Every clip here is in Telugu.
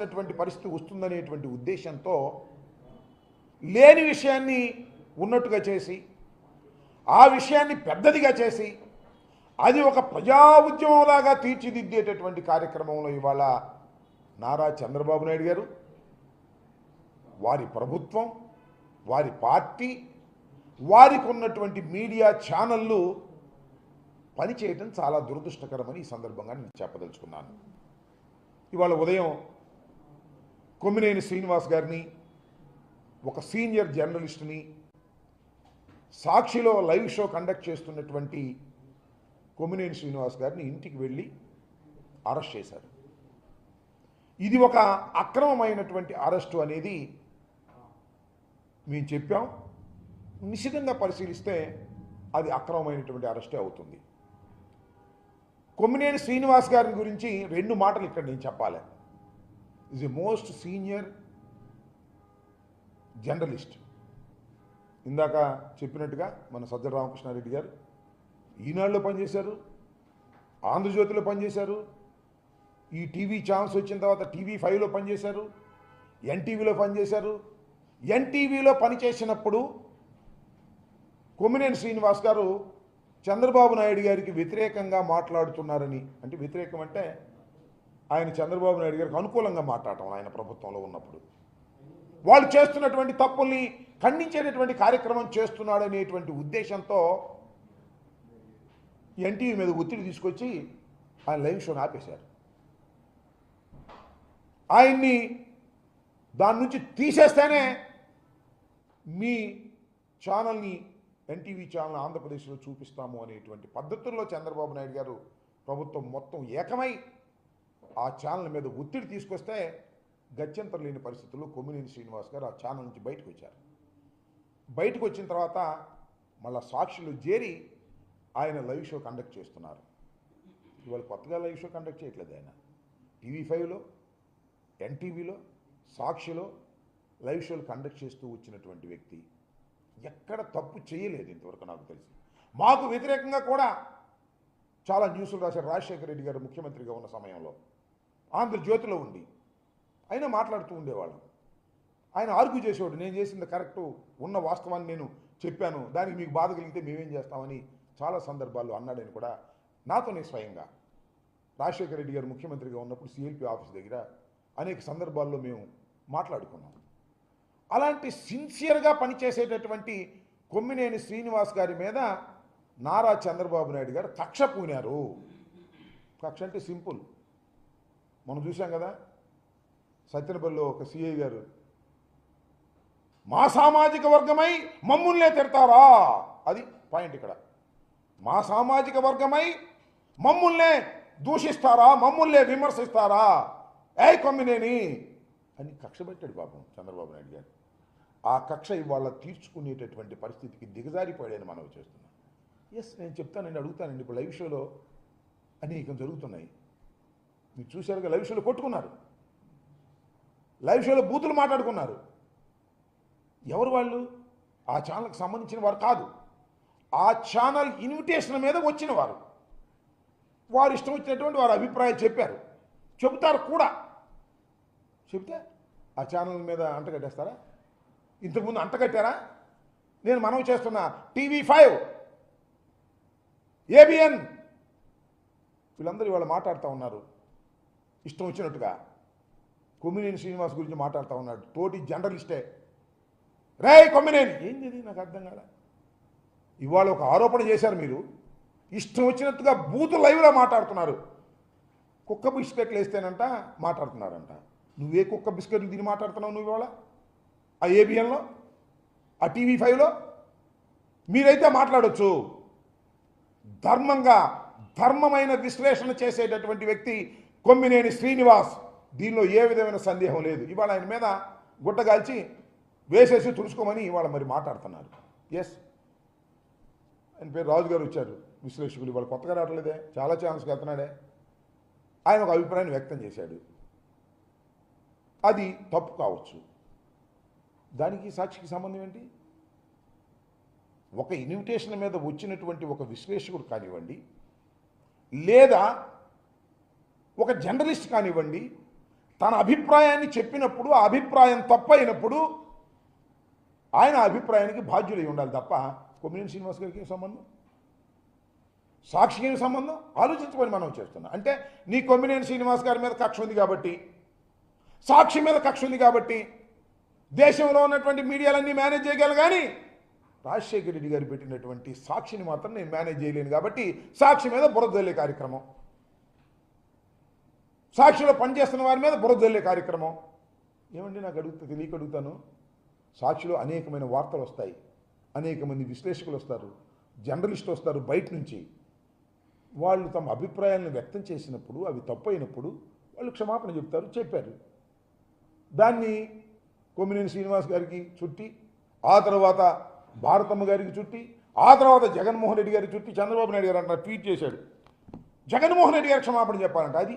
పరిస్థితి వస్తుందనేటువంటి ఉద్దేశంతో లేని విషయాన్ని ఉన్నట్టుగా చేసి ఆ విషయాన్ని పెద్దదిగా చేసి అది ఒక ప్రజా ఉద్యమంలాగా తీర్చిదిద్దేటటువంటి కార్యక్రమంలో ఇవాళ నారా చంద్రబాబు నాయుడు గారు వారి ప్రభుత్వం వారి పార్టీ వారికి ఉన్నటువంటి మీడియా ఛానళ్ళు పనిచేయటం చాలా దురదృష్టకరమని ఈ సందర్భంగా నేను చెప్పదలుచుకున్నాను. ఇవాళ ఉదయం కొమ్మినేని శ్రీనివాస్ గారిని ఒక సీనియర్ జర్నలిస్టుని సాక్షిలో లైవ్ షో కండక్ట్ చేస్తున్నటువంటి కొమ్మినేని శ్రీనివాస్ గారిని ఇంటికి వెళ్ళి అరెస్ట్ చేశారు. ఇది ఒక అక్రమమైనటువంటి అరెస్టు అనేది మేము చెప్పాం. నిశితంగా పరిశీలిస్తే అది అక్రమమైనటువంటి అరెస్టే అవుతుంది. కొమ్మినేని శ్రీనివాస్ గారి గురించి రెండు మాటలు ఇక్కడ నేను చెప్పాలి. Is a most senior journalist. ఇందాక చెప్పినట్టుగా మన సజ్జల రామకృష్ణారెడ్డి గారు ఈనాడులో పనిచేశారు, ఆంధ్రజ్యోతిలో పనిచేశారు, ఈ టీవీ ఛాన్స్ వచ్చిన తర్వాత TV5లో పనిచేశారు, NTVలో పనిచేశారు. NTVలో పనిచేసినప్పుడు కొమ్మినేని శ్రీనివాస్ గారు చంద్రబాబు నాయుడు గారికి వ్యతిరేకంగా మాట్లాడుతున్నారని, అంటే వ్యతిరేకం అంటే ఆయన చంద్రబాబు నాయుడు గారికి అనుకూలంగా మాట్లాడటం, ఆయన ప్రభుత్వంలో ఉన్నప్పుడు వాళ్ళు చేస్తున్నటువంటి తప్పుల్ని ఖండించేటటువంటి కార్యక్రమం చేస్తున్నాడనేటువంటి ఉద్దేశంతో NTV మీద ఒత్తిడి తీసుకొచ్చి ఆయన లైవ్ షోని ఆపేశారు. ఆయన్ని దాని నుంచి తీసేస్తేనే మీ ఛానల్ని NTV ఛానల్ ఆంధ్రప్రదేశ్లో చూపిస్తాము అనేటువంటి పద్ధతుల్లో చంద్రబాబు నాయుడు గారు ప్రభుత్వం మొత్తం ఏకమై ఆ ఛానల్ మీద ఒత్తిడి తీసుకొస్తే గత్యంతరం లేని పరిస్థితుల్లో కొమ్మినేని శ్రీనివాస్ గారు ఆ ఛానల్ నుంచి బయటకు వచ్చారు. బయటకు వచ్చిన తర్వాత మళ్ళీ సాక్షిలో చేరి ఆయన లైవ్ షో కండక్ట్ చేస్తున్నారు. ఇవాళ కొత్తగా లైవ్ షో కండక్ట్ చేయట్లేదు. ఆయన TV5లో NTVలో సాక్షిలో లైవ్ షోలు కండక్ట్ చేస్తూ వచ్చినటువంటి వ్యక్తి ఎక్కడ తప్పు చేయలేదు ఇంతవరకు నాకు తెలిసి. మాకు వ్యతిరేకంగా కూడా చాలా న్యూస్లు రాశారు. రాజశేఖర రెడ్డి గారు ముఖ్యమంత్రిగా ఉన్న సమయంలో ఆంధ్రజ్యోతిలో ఉండి అయినా మాట్లాడుతూ ఉండేవాళ్ళు. ఆయన ఆర్గ్యూ చేసేవాడు, నేను చేసింది కరెక్టు, ఉన్న వాస్తవాన్ని నేను చెప్పాను, దానికి మీకు బాధ కలిగితే మేమేం చేస్తామని చాలా సందర్భాల్లో అన్నాడని కూడా నాతోనే స్వయంగా రాజశేఖర రెడ్డి గారు ముఖ్యమంత్రిగా ఉన్నప్పుడు CLP ఆఫీస్ దగ్గర అనేక సందర్భాల్లో మేము మాట్లాడుకున్నాం. అలాంటి సిన్సియర్గా పనిచేసేటటువంటి కొమ్మినేని శ్రీనివాస్ గారి మీద నారా చంద్రబాబు నాయుడు గారు కక్ష పూనారు. కక్ష అంటే సింపుల్, మనం చూసాం కదా, సత్యనపల్లిలో ఒక CI గారు మా సామాజిక వర్గమై మమ్ముల్నే తిడతారా, అది పాయింట్ ఇక్కడ. మా సామాజిక వర్గమై మమ్ముల్నే దూషిస్తారా, మమ్ముల్నే విమర్శిస్తారా, ఏ కొమ్మినేని అని కక్ష పెట్టాడు పాపం చంద్రబాబు నాయుడు గారు. ఆ కక్ష ఇవాళ తీర్చుకునేటటువంటి పరిస్థితికి దిగజారిపోయాడని మనం చేస్తున్నాం. ఎస్, నేను చెప్తానండి, అడుగుతానండి. ఇప్పుడు లైవ్ షోలో అనేకం జరుగుతున్నాయి. మీరు చూశారుగా, లైవ్ షోలో కొట్టుకున్నారు, లైవ్ షోలో బూతులు మాట్లాడుకున్నారు. ఎవరు వాళ్ళు? ఆ ఛానల్కి సంబంధించిన వారు కాదు, ఆ ఛానల్ ఇన్విటేషన్ మీద వచ్చిన వారు. వారు ఇష్టం వచ్చినటువంటి వారు అభిప్రాయాలు చెప్పారు, చెబుతారు కూడా. చెబితే ఆ ఛానల్ మీద అంటగట్టేస్తారా? ఇంతకుముందు అంటగట్టారా? నేను మనవి చేస్తున్నా, TV5, ABN వీళ్ళందరూ ఇవాళ మాట్లాడుతూ ఉన్నారు ఇష్టం వచ్చినట్టుగా. కొమ్మినేని శ్రీనివాస్ గురించి మాట్లాడుతూ ఉన్నాడు, తోటి జర్నలిస్టే. రే కొమ్మినేని ఏంది నాకు అర్థం కాలే. ఇవాళ ఒక ఆరోపణ చేశారు మీరు, ఇష్టం వచ్చినట్టుగా బూతు లైవ్లో మాట్లాడుతున్నారు. కుక్క బిస్కెట్లు వేస్తేనంట మాట్లాడుతున్నారంట. నువ్వే కుక్క బిస్కెట్లు తిని మాట్లాడుతున్నావు నువ్వు ఇవాళ? ఆ ABNలో, ఆ TV5లో మీరైతే మాట్లాడొచ్చు. ధర్మంగా ధర్మమైన విశ్లేషణ చేసేటటువంటి వ్యక్తి కొమ్మినేని శ్రీనివాస్. దీనిలో ఏ విధమైన సందేహం లేదు. ఇవాళ ఆయన మీద గుట్టగాల్చి వేసేసి తుడుచుకోమని ఇవాళ మరి మాట్లాడుతున్నారు. ఎస్, ఆయన పేరు రాజు గారు వచ్చారు, విశ్లేషకులు. ఇవాళ కొత్తగా రావట్లేదే, చాలా ఛానల్స్కి వెళ్తున్నాడే. ఆయన ఒక అభిప్రాయాన్ని వ్యక్తం చేశాడు, అది తప్పు కావచ్చు. దానికి సాక్షికి సంబంధం ఏంటి? ఒక ఇన్విటేషన్ మీద వచ్చినటువంటి ఒక విశ్లేషకుడు కానివ్వండి, లేదా ఒక జర్నలిస్ట్ కానివ్వండి, తన అభిప్రాయాన్ని చెప్పినప్పుడు ఆ అభిప్రాయం తప్పైనప్పుడు ఆయన అభిప్రాయానికి బాధ్యులై ఉండాలి తప్ప కొమ్మినేని శ్రీనివాస్ గారికి ఏం సంబంధం, సాక్షికి ఏం సంబంధం ఆలోచించుకొని మనం చేస్తున్నాం. అంటే నీ కొమ్మినేని శ్రీనివాస్ గారి మీద కక్ష ఉంది కాబట్టి, సాక్షి మీద కక్ష ఉంది కాబట్టి దేశంలో ఉన్నటువంటి మీడియాలన్నీ మేనేజ్ చేయగలను, కానీ రాజశేఖర రెడ్డి గారు పెట్టినటువంటి సాక్షిని మాత్రం నేను మేనేజ్ చేయలేను కాబట్టి సాక్షి మీద బురద జల్లే కార్యక్రమం, సాక్షిలో పనిచేస్తున్న వారి మీద బురద జల్లే కార్యక్రమం. ఏమండి నాకు తెలియక అడుగుతాను. సాక్షిలో అనేకమైన వార్తలు వస్తాయి, అనేక మంది విశ్లేషకులు వస్తారు, జర్నలిస్టులు వస్తారు బయట నుంచి. వాళ్ళు తమ అభిప్రాయాలను వ్యక్తం చేసినప్పుడు అవి తప్పు అయినప్పుడు వాళ్ళు క్షమాపణ చెప్తారు, చెప్పారు. దాన్ని కొమ్మినేని శ్రీనివాస్ గారికి చుట్టి, ఆ తర్వాత భారతమ్మ గారికి చుట్టి, ఆ తర్వాత జగన్మోహన్ రెడ్డి గారికి చుట్టి చంద్రబాబు నాయుడు గారు అంటారు ట్వీట్ చేశాడు, జగన్మోహన్ రెడ్డి గారికి క్షమాపణ చెప్పాలంట. అది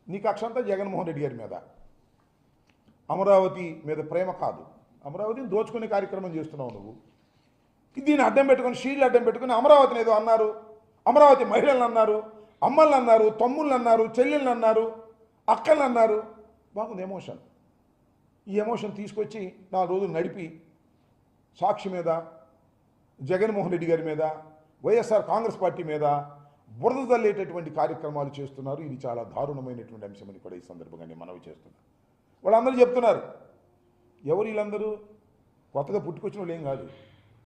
నీ కక్ష అంతా జగన్మోహన్ రెడ్డి గారి మీద. అమరావతి మీద ప్రేమ కాదు, అమరావతిని దోచుకునే కార్యక్రమం చేస్తున్నావు నువ్వు. దీన్ని అడ్డం పెట్టుకుని, షీల్డ్ అడ్డం పెట్టుకుని అమరావతిని ఏదో అన్నారు, అమరావతి మహిళలను అన్నారు, అమ్మల్ని అన్నారు, తమ్ముళ్ళని అన్నారు, చెల్లెళ్ళని అన్నారు, అక్కల్ని అన్నారు. బాగుంది ఎమోషన్. ఈ ఎమోషన్ తీసుకొచ్చి 4 రోజులు నడిపి సాక్షి మీద, జగన్మోహన్ రెడ్డి గారి మీద, వైఎస్ఆర్ కాంగ్రెస్ పార్టీ మీద బురద తల్లేటటువంటి కార్యక్రమాలు చేస్తున్నారు. ఇది చాలా దారుణమైనటువంటి అంశమని కూడా ఈ సందర్భంగా నేను మనవి చేస్తున్నాను. వాళ్ళందరూ చెప్తున్నారు, ఎవరు వీళ్ళందరూ కొత్తగా పుట్టుకొచ్చిన వాళ్ళు ఏం కాదు.